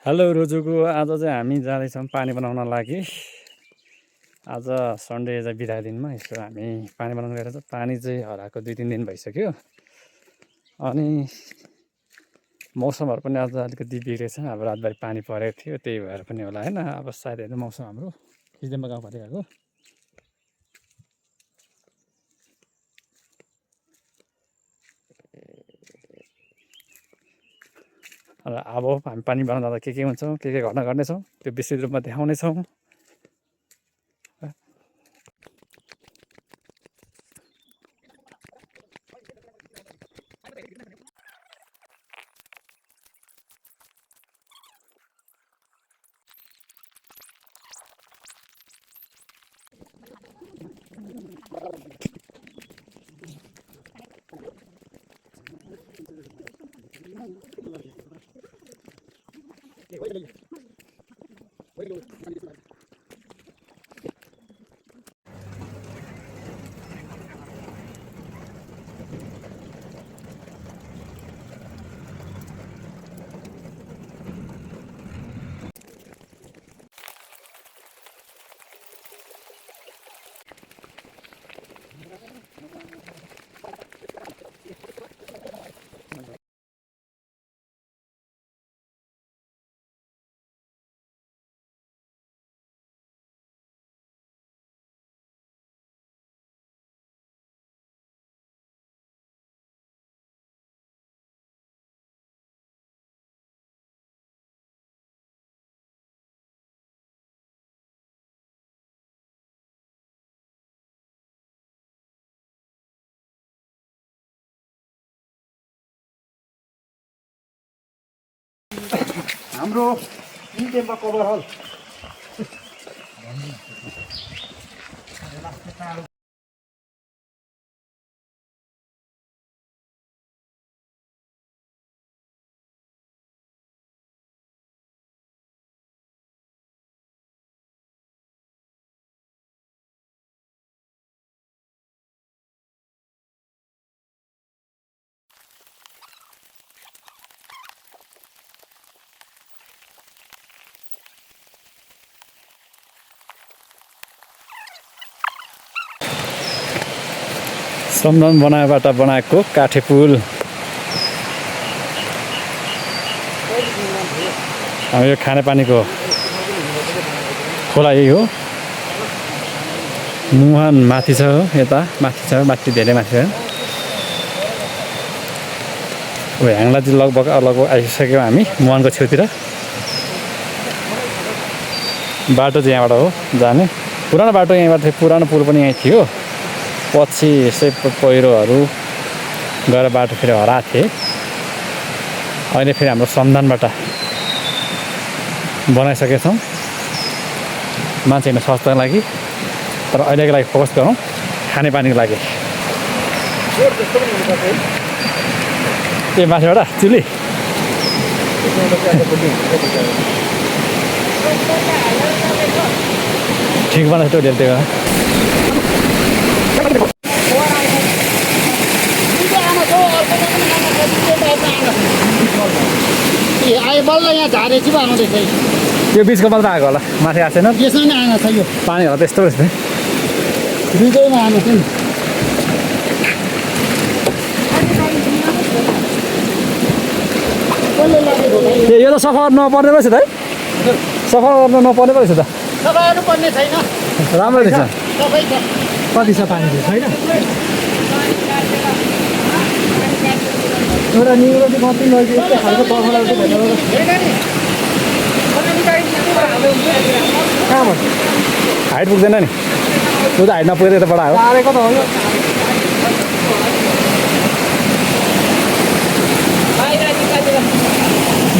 Hello रोजुको आज चाहिँ हामी जाँदैछौँ पानी बनाउन लागि। आज सन्डे चाहिँ बिदा दिनमा यसो हामी पानी बनाउन गएर चाहिँ पानी चाहिँ हराएको 2-3 दिन भइसक्यो। अनि मौसमहरू पनि आज अलिकति बिग्रेछ। अब रातभरि पानी परेको थियो, त्यही भएर पनि होला हैन। अब सायद हेर्नु मौसम हाम्रो खिच्दिमा गाउँपालिकाको अब हामी पानी बनाउन जाँदा के हुन्छौँ, के घटना गर्नेछौँ त्यो विस्तृत रूपमा देखाउनेछौँ। हाम्रो टेम्पा कभर हल सम्मान बनाएबाट बनाएको काठे पुल। अब यो खानेपानीको खोला यही हो। मुहान माथि छ, यता माथि छ, माथि धेरै माथि छ। अब ह्याङला चाहिँ लगभग आइसक्यौँ हामी मुहानको छेउतिर। बाटो चाहिँ यहाँबाट हो जाने। पुरानो बाटो यहाँबाट थियो, पुरानो पुल पनि यहीँ थियो। पछि यसै पहिरोहरू गएर बाटो फेरि हराएको थिए। अहिले फेरि हाम्रो सम्धानबाट बनाइसकेछौँ मान्छे हिँड्न स्वास्थ्यको लागि। तर अहिलेको लागि फोकस गरौँ खानेपानीको लागि। ए माथिबाट चुली ठिक बनाएको थियो त्यो आयो बल्ल यहाँ झारेपछि पो आउँदैछ। त्यो बिचको मात्र आएको होला, माथि आएको छैन। यसमा नै आएको छ यो पानी होला त्यस्तो रहेछ। दुईटैमा आएको छ नि। ए यो त सफा गर्नु नपर्ने रहेछ त है। सफा गर्नु नपर्ने रहेछ त। सफा गर्नुपर्ने छैन, राम्रो रहेछ। सबै छ। कति छ पानी चाहिँ छैन। एउटा निगुरो चाहिँ कति लग्यो यस्तो खालको बखला चाहिँ भन्नु कहाँबाट हाइट पुग्दैन नि, त्यो त हाइट नपुगेर यता बढायो। आरेको त हो यो।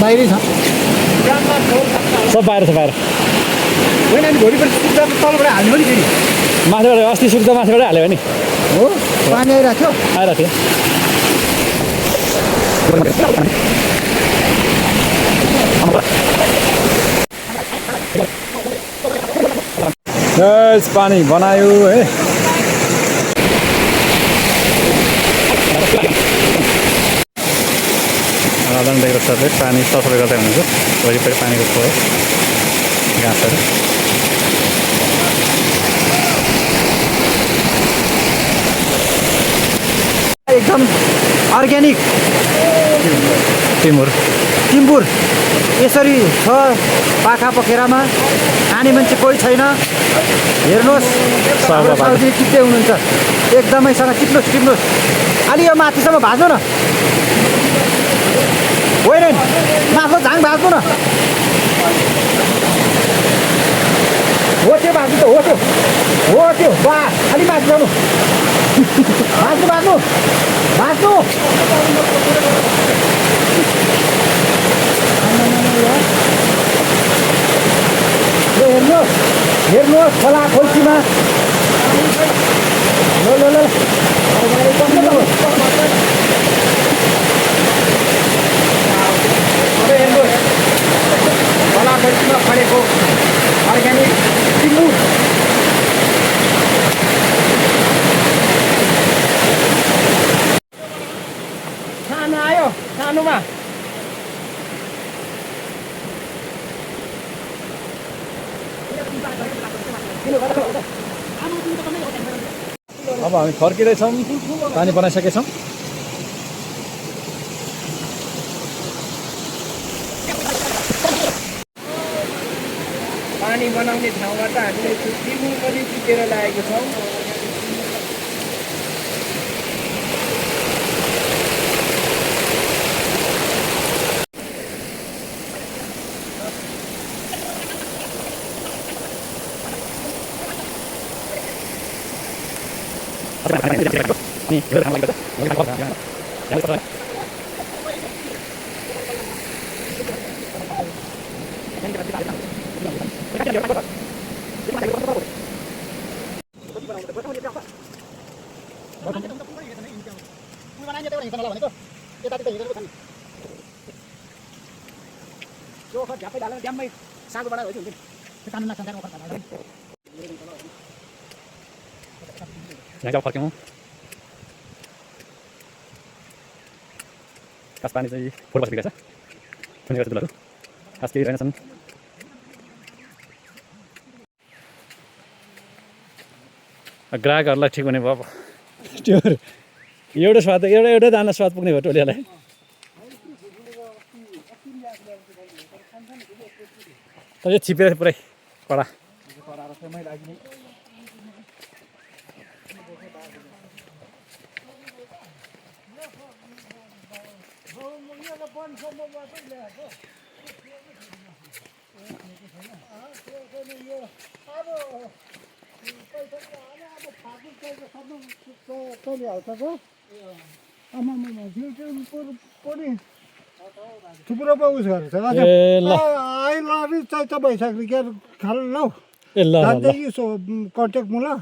बाहिरै छ, सब बाहिर छ बाहिर। होइन नि भोलिपल्ट सुक्दा तलबाट हाल्नु नि फेरि। माथिबाट अस्ति सुक्दा माथिबाट हाल्यो भने हो पानी आइरहेको थियो। आइरहेको थियो। पानी बनायो है। आदान देख्दा सबैले पानी सफा गर्दै हुनुहुन्छ वरिपरि पानीको फोहोर घाँसहरू एकदम अर्ग्यानिक टिम्बुर यसरी छ पाखा पखेरामा खाने मान्छे कोही छैन हेर्नुहोस् साउदी टिप्दै हुनुहुन्छ एकदमैसँग टिप्नुहोस् अलि यो माथिसम्म भाज्नु न होइन माथि झाङ भाज्नु न हो त्यो भाज्नु त हो त्यो बा अलि माथि जानु भाज्नु हेर्नुहोस् खोला खोल्सीमा ल हेर्नुहोस् खोला खोल्सीमा फलेको अर्ग्यानिक टिम्बुर सानो आयो सानोमा अब हामी फर्किँदैछौँ पानी बनाइसकेछौँ पानी बनाउने ठाउँबाट हामीले टिम्बुर पनि टिपेर ल्याएको छौँ यहाँ जब फर्क्यौँ खास पानी चाहिँ फोहोर बसेको रहेछ सुनेको छु दुलहरू खास केही रहेनछन् ग्राहकहरूलाई ठिक हुने भयो अब त्यो एउटै स्वाद एउटै दाना स्वाद पुग्ने भयो टोलियालाई तर यो छिपेर पुरै कडा थुप्रो पो उस गरेछ भइसक्यो क्या खाल लौ ए ल कन्ट्याक्ट मुला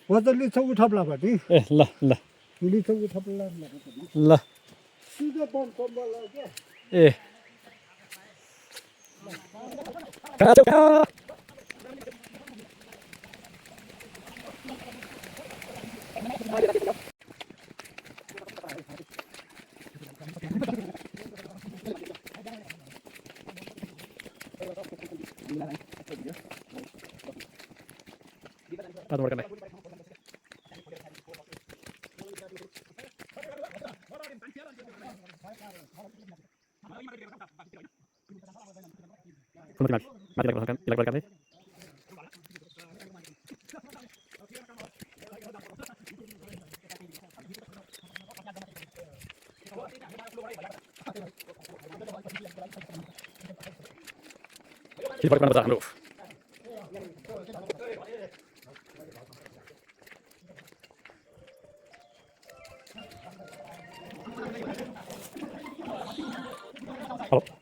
हो त लिन्छ उठप्ला भटी ए ल ल लिन्छ उठप्ला ल ए Aduh, makan deh. Mati lagi, mati. Kita pergi mana dulu? Halo.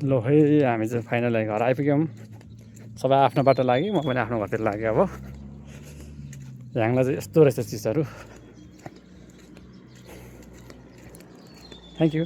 लो है हामी चाहिँ फाइनली घर आइपुग्यौँ सबै आफ्नो बाटो लाग्यो म पनि आफ्नो घरतिर लागेँ अब ह्याङलाई चाहिँ यस्तो रहेछ चिजहरू थ्याङ्क यू